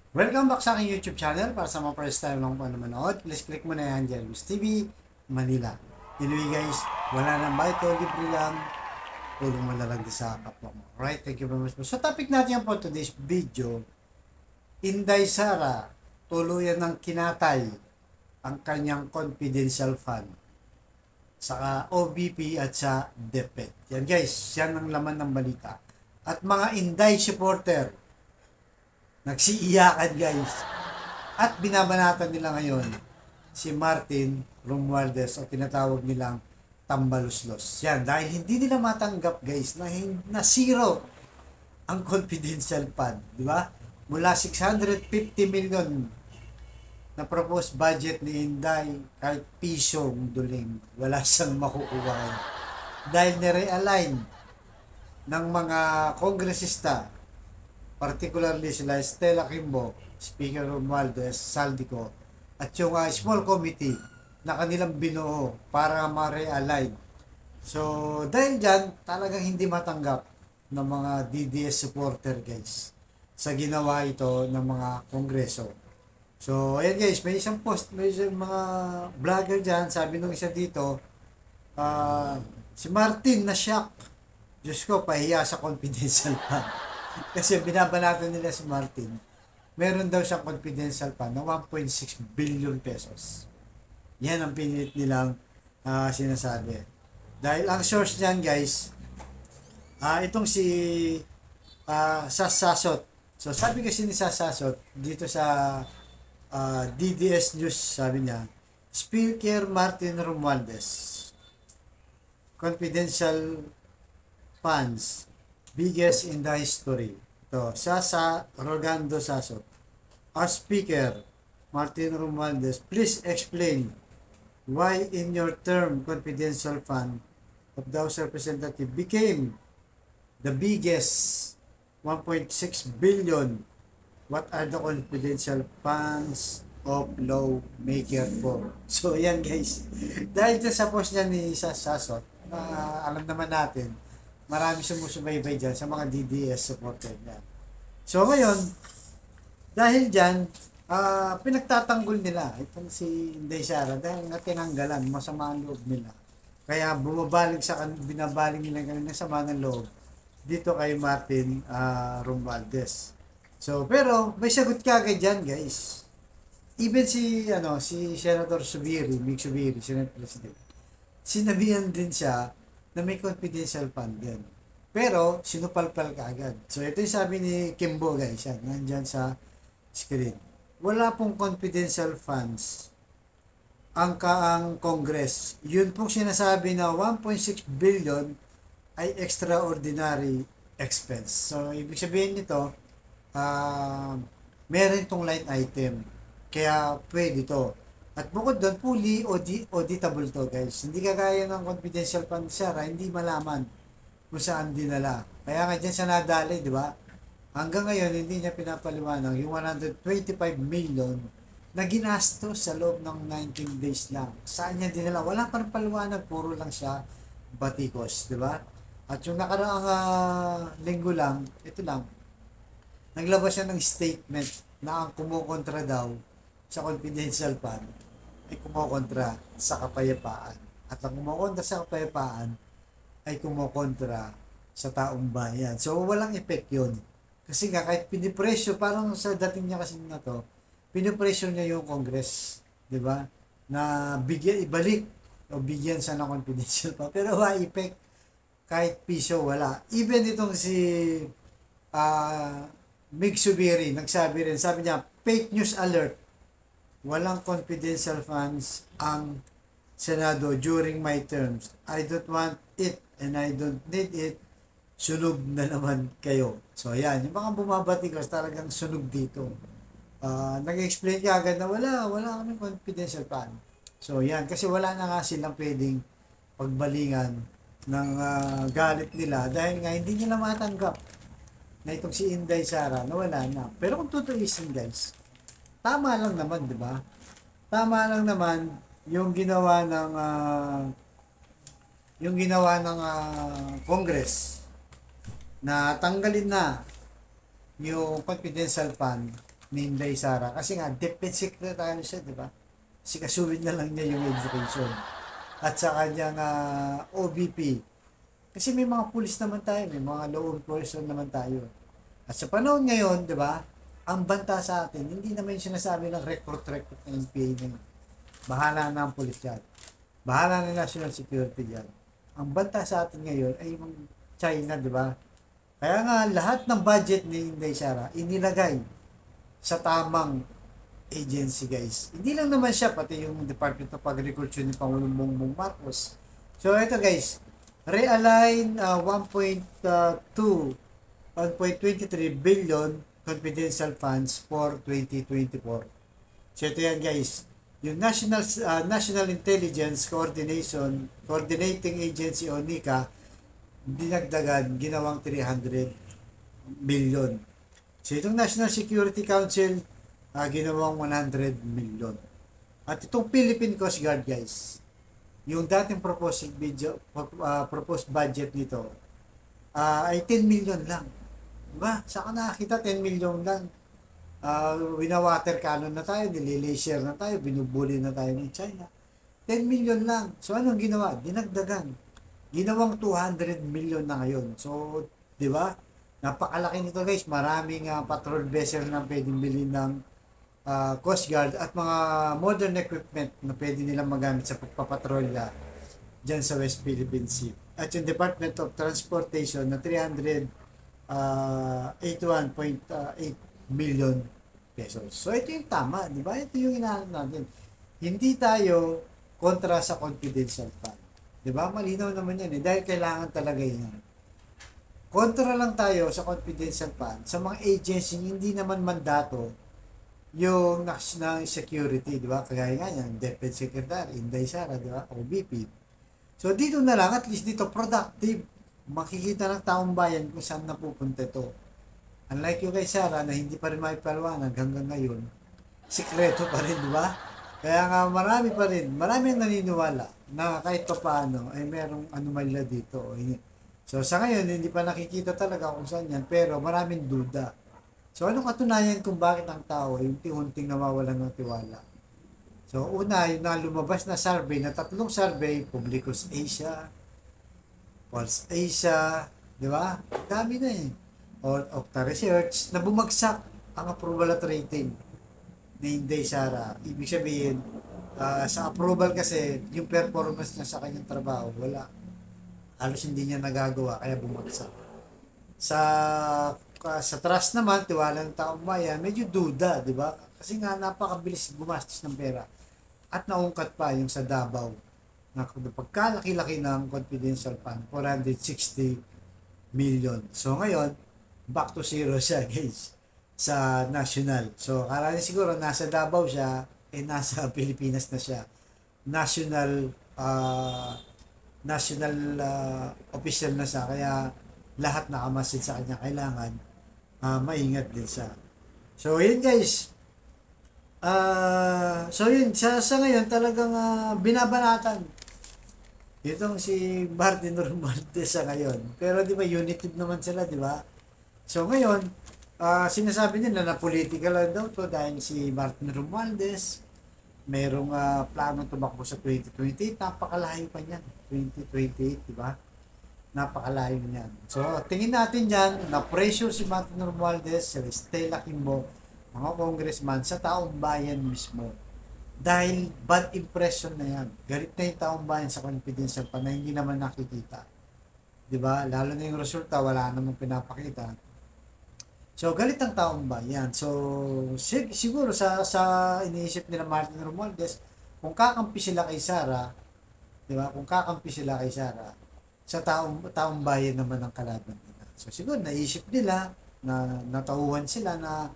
Welcome back sa aking YouTube channel. Para sa mga first time lang po na manood, please click mo na yan dyan, Luis TV Manila. Anyway guys, wala nang bayad, libre lang. Tulong mo na lang din sa kapwa mo. Alright, thank you very much po. So topic natin po today's video, Inday Sara, tuluyan ng kinatay ang kanyang confidential fund sa OBP at sa DepEd. Yan guys, yan ang laman ng balita. At mga Inday supporter, nagsiiyakan guys. At binabanatan nila ngayon si Martin Romualdez o tinatawag nilang Tambaluslos. Yan, dahil hindi nila matanggap guys na zero ang confidential fund, di ba? Mula 650 million na proposed budget ni Inday, kahit pisong duling, wala siyang makukuha ngayon. Dahil nirealign ng mga kongresista, particularly sila Stella Kimbo, Speaker Romualdez, Saldico, at yung small committee na kanilang binuo para ma-realign. So, dahil dyan, talagang hindi matanggap ng mga DDS supporter guys sa ginawa ito ng mga kongreso. So, ayan guys, may isang post, may isang mga vlogger dyan, sabi nung isa dito, si Martin na shock. Diyos ko, pahiya sa confidential fund. Kasi binabanatan nila si Martin. Meron daw siyang confidential fund na 1.6 billion pesos. Yan ang pinilit nilang sinasabi. Dahil ang source niyan guys, itong si Sasasot. So sabi kasi ni Sasasot dito sa DDS News, sabi niya, Speaker Martin Romualdez, confidential funds biggest in the history. Ito, Sasa Rogando Sasot. As Speaker, Martin Romualdez, please explain why in your term confidential fund of the House Representative became the biggest 1.6 billion. What are the confidential funds of lawmaker for? So, yan guys. Dahil sa post niya ni Sasot, alam naman natin, marami sumusubaybay dyan sa mga DDS supporter niya. So ngayon, dahil dyan, pinagtatanggol nila itong si Inday Sara dahil nga tinanggalan, masama ang loob nila. Kaya binabaling nila ng sama ng loob dito kay Martin Romualdez. So, pero may sagot kagad dyan guys. Even si Senator Subiri, Mig Subiri, Senate President, sinabihan din siya na may confidential fund din. Pero, sinupalpal ka agad. So, ito yung sabi ni Kimbo guys, yan, nandyan sa screen. Wala pong confidential funds ang kaang Congress. Yun pong sinasabi na 1.6 billion ay extraordinary expense. So, ibig sabihin nito, meron itong line item. Kaya, pwede ito. At bukod doon, fully auditable to guys. Hindi kagaya ng confidential fund Sara, hindi malaman kung saan dinala. Kaya nga dyan siya nadali, di ba? Hanggang ngayon, hindi niya pinapaliwanag yung 125 million na ginastos sa loob ng 19 days lang. Saan niya dinala? Wala pa rin paliwanag, puro lang siya batikos, di ba? At yung nakaraang linggo lang, ito lang, naglabas siya ng statement na ang kumukontra daw sa confidential fund ay kumukontra sa kapayapaan. At ang kumukontra sa kapayapaan ay kumukontra sa taong bayan. So, walang effect yun. Kasi nga, kahit pinipresyo, parang sa dating niya kasi na to, pinipresyo niya yung Congress, di ba? Na ibalik o bigyan siya ng confidential pa. Pero wala effect. Kahit piso, wala. Even itong si Mig Subiri, nagsabi rin, sabi niya, fake news alert. Walang confidential funds ang Senado during my terms. I don't want it and I don't need it. Sunog na naman kayo. So, ayan. Yung mga bumabatikos talagang sunog dito. Nag-explain ka agad na wala kami confidential fund. So, yan. Kasi wala na nga silang pwedeng pagbalingan ng galit nila dahil nga hindi nila matanggap na itong si Inday Sara na wala na. Pero kung tutuisin guys, tama lang naman, di ba? Tama lang naman yung ginawa ng Congress na tanggalin na yung confidential fund ni Inday Sara. Kasi nga, defense secretary siya, di ba? Sikasuhin na lang niya yung education. At sa kanyang OBP. Kasi may mga pulis naman tayo, may mga law enforcement naman tayo. At sa panahon ngayon, di ba, ang banta sa atin, hindi naman yung sinasabi ng recruit ng NPA na yun. Bahala na ang pulis yan. Bahala na national security yan. Ang banta sa atin ngayon ay yung China, di ba? Kaya nga, lahat ng budget ni Inday Sara, inilagay sa tamang agency, guys. Hindi lang naman siya, pati yung Department of Agriculture ni Pangulong Bongbong Marcos. So, ito guys, realign 1.23 billion confidential funds for 2024. So, ito yan guys. Yung National Intelligence Coordinating Agency o NICA, dinagdagan, ginawang 300 million. So, itong National Security Council, ginawang 100 million. At itong Philippine Coast Guard, guys, yung dating proposed budget nito, ay 10 million lang. Diba? Saan ka nakakita 10 million lang? Winawater cannon na tayo, nililaser na tayo, binubuli na tayo ng China. 10 million lang. So, anong ginawa? Dinagdagan. Ginawang 200 million na ngayon. So, di ba? Napakalaki nito guys. Maraming patrol vessel na pwedeng bilhin ng Coast Guard at mga modern equipment na pwede nilang magamit sa pagpapatrolya dyan sa West Philippine Sea. At yung Department of Transportation na 381.8 million pesos. So, ito yung tama, di ba? Ito yung inaano natin. Hindi tayo kontra sa confidential fund. Di ba? Malinaw naman yan eh. Dahil kailangan talaga yan. Kontra lang tayo sa confidential fund sa mga agency hindi naman mandato yung national security, di ba? Kagaya nga yan, Defense Secretary, Inday Sara, di ba? OBP. So, dito na lang, at least dito, productive. Makikita ng taong bayan kung saan napupunta ito. Unlike yung kay Sara na hindi pa rin maipaliwanag hanggang ngayon, sikreto pa rin, di ba? Kaya nga marami pa rin, marami ang naniniwala na kahit pa paano ay merong anomalya dito. So sa ngayon, hindi pa nakikita talaga kung saan yan, pero maraming duda. So anong katunayan kung bakit ang tao ay unti-unting nawawalan ng tiwala? So una, yung na lumabas na survey, na 3 survey, Publicus Asia, Pulse Asia, di ba? Dami na eh. Or Octa Research, na bumagsak ang approval at rating ni Inday Sara. Ibig sabihin, sa approval kasi, yung performance niya sa kanyang trabaho, wala. Halos hindi niya nagagawa, kaya bumagsak. Sa trust naman, tiwala ng taong bayan, medyo duda, di ba? Kasi nga, napakabilis gumastos ng pera. At naungkat pa yung sa Davao, na pagkalaki-laki ng confidential fund, 460 million. So ngayon, back to zero siya guys sa national. So akala niya siguro nasa Davao siya, nasa Pilipinas na siya. National official na siya, kaya lahat nakamasid sa kanya, kailangan maingat din siya. So yun guys, so yun, sa ngayon talagang binabanatan itong si Martin Romualdez sa ngayon. Pero di ba united naman sila, di ba? So ngayon, sinasabi nila na political lang daw to dahil si Martin Romualdez merong plano tumakbo sa 2028. Napakalayo pa niyan. 2028, di ba? Napakalayo niyan. So tingin natin dyan na pressure si Martin Romualdez, si Stella Kimbo, mga congressman sa taong bayan mismo. Dahil bad impression na yan. Galit na yung taong bayan sa confidential pa na hindi naman nakikita. Di ba? Lalo na yung resulta, wala namang pinapakita. So, galit ang taong bayan. So, siguro sa iniisip nila Martin Romualdez, kung kakampi sila kay Sara, di ba? Kung kakampi sila kay Sara, sa taong bayan naman ang kalaban nila. So, siguro naisip nila na natauhan sila na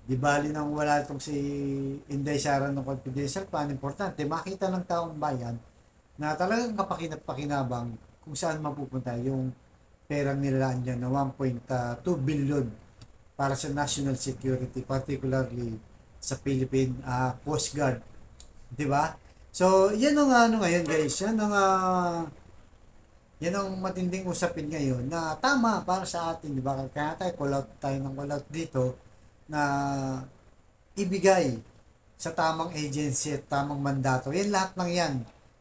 di bali nang wala itong si Inday Sara ng confidential fund, importante makita ng taong bayan na talagang kapakinabang kung saan mapupunta yung perang nilalaan dyan na 1.2 billion para sa national security, particularly sa Philippine Coast Guard. Di ba? So, yan ang ngayon guys. Yan ang matinding usapin ngayon na tama para sa atin. Di ba? Kaya tayo call out dito na ibigay sa tamang agency at tamang mandato. Yan lahat ng yan.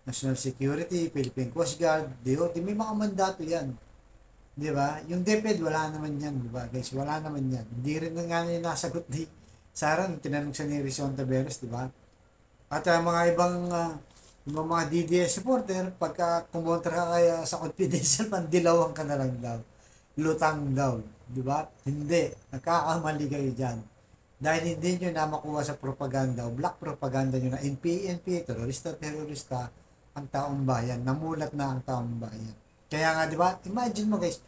National Security, Philippine Coast Guard, DOT, may mga mandato yan. Di ba? Yung DepEd, wala naman yan. Di ba guys? Wala naman yan. Hindi rin nga yung nasagot ni Sara nung tinanong siya ni Rizon Taveras, di ba? At mga ibang yung mga DDS supporter, pagka kumontra ka kaya sa confidential fund, dilawan ka na lang daw. Lutang daw. Di ba? Hindi. Nagkakamali kayo dyan. Dahil hindi nyo na makuha sa propaganda o black propaganda nyo na NPA, terorista, ang taong bayan. Namulat na ang taong bayan. Kaya nga, di ba? Imagine mo guys,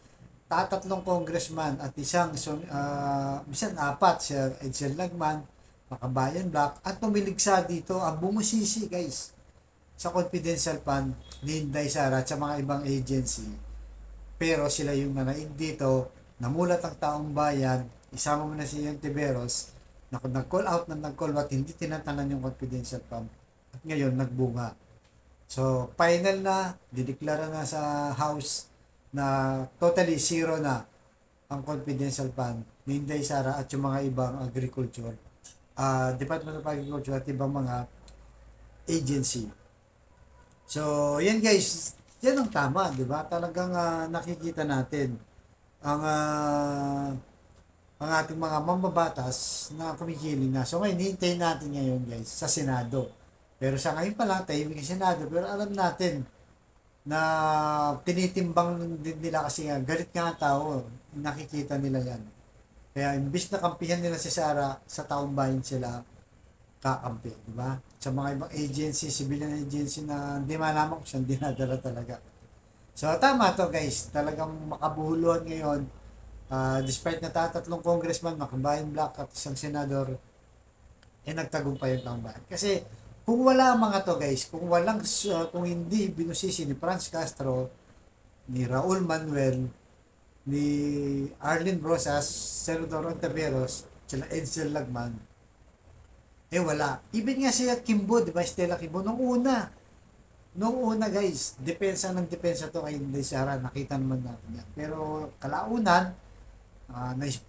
tatlong congressman at minsan apat, si Edsel Lagman, Makabayan Black, at tumiligsa dito ang bumusisi guys sa confidential fund ni Inday Sara at sa mga ibang agency. Pero sila yung nanaig dito, namulat ang taong bayan, isama mo na si Tiveros, na nag-call out na nag-call out, hindi tinatanan yung confidential fund. At ngayon, nagbunga. So, final na, dideklara na sa House na totally zero na ang confidential fund ni Inday Sara at yung mga ibang agriculture, Department of Agriculture at ibang mga agency. So, yan guys, yan ang tama, di ba? Talagang nakikita natin ang ating mga mambabatas na kumikiling na. So, ngayon, hintayin natin ngayon guys sa Senado. Pero sa ngayon pa lang, tahimik yung Senado. Pero alam natin na tinitimbang din nila kasi nga, galit nga ang tao. Nakikita nila yan. Kaya imbis na kampihan nila si Sara, sa taong bayan sila kakampi, di ba? Sa mga ibang agency, civilian agency na hindi malaman kung saan dinadala talaga. So, tama to guys. Talagang makabuhuluhan ngayon. Despite na tatlong congressman, Makabayan Black at isang senador, nagtagumpay yung taong bayan. Kasi, kung wala mga to guys, kung hindi binusisi ni Franz Castro, ni Raul Manuel, ni Arlene Brosas, Senador Ontiveros, sila Edsel Lagman, wala. Even nga siya Kimbo, di ba, Stella Kimbo, nung una guys, depensa to kay Inday Sara, nakita naman natin yan. Pero kalaunan,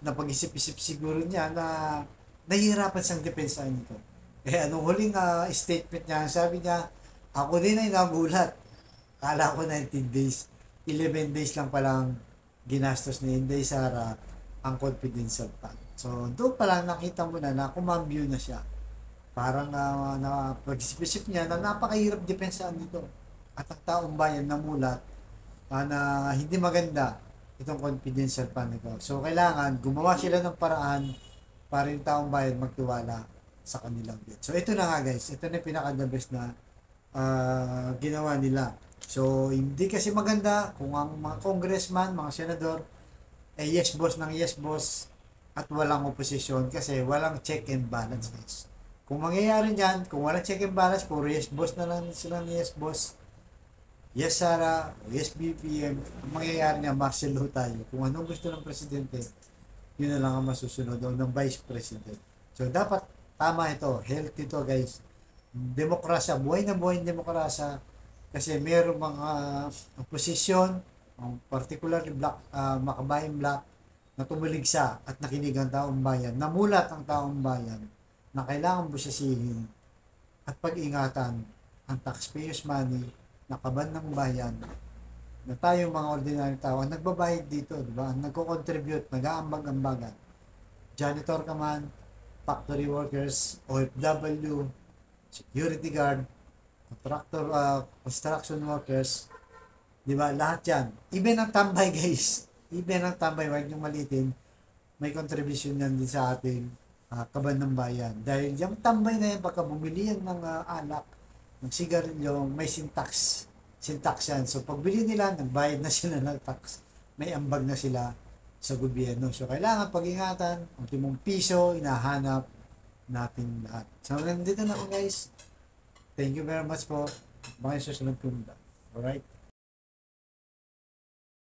napag-isip-isip siguro niya na nahihirapan siyang depensa nito. Anong huling statement niya, sabi niya, ako din ay nagulat. Kala ko 19 days, 11 days lang palang ginastos ni Inday Sara ang confidential fund. So, doon pa lang nakita mo na kumambyo na siya. Parang pag-isip niya na napakahirap depensaan nito. At ang taong bayan namulat na hindi maganda itong confidential fund nito. So, kailangan gumawa sila ng paraan para yung taong bayan magtiwala sa kanilang bid. So, ito na nga guys. Ito na yung pinaka-the best na ginawa nila. So, hindi kasi maganda kung ang mga congressman, mga senador, yes boss ng yes boss at walang oposisyon kasi walang check and balance guys. Kung mangyayari dyan, kung walang check and balance, puro yes boss na lang sila ni yes boss, yes Sara, yes BPM, ang mangyayari niya, martial law tayo. Kung anong gusto ng presidente, yun na lang ang masusunod o ng vice president. So, dapat tama ito, healthy ito guys. Demokrasya, buhay na buhay ng demokrasya kasi mayroong mga oposisyon, particularly Makabayan Black, na tumiligsa at nakinig ang taong bayan, namulat ang taong bayan na kailangan busisihin at pag-ingatan ang taxpayers money na kaban ng bayan na tayo mga ordinary tao ang nagbabayad dito, di ba? Nagko-contribute, nag-aambag-ambagan. Janitor ka man, factory workers, OFW, security guard, contractor, construction workers, di ba? Lahat yan. Even ang tambay guys, even ang tambay, huwag niyong malitin, may contribution yan din sa ating kaban ng bayan. Dahil yung tambay na yan, pagka bumili yan ng alak, ng sigarilyo, may syntax yan. So, pagbili nila, nagbayad na sila ng tax. May ambag na sila sa gobyerno. So, kailangan pag-ingatan, ultimong piso, inahanap natin lahat. So, nandito na ako guys. Thank you very much po. Mga susunod po. Alright?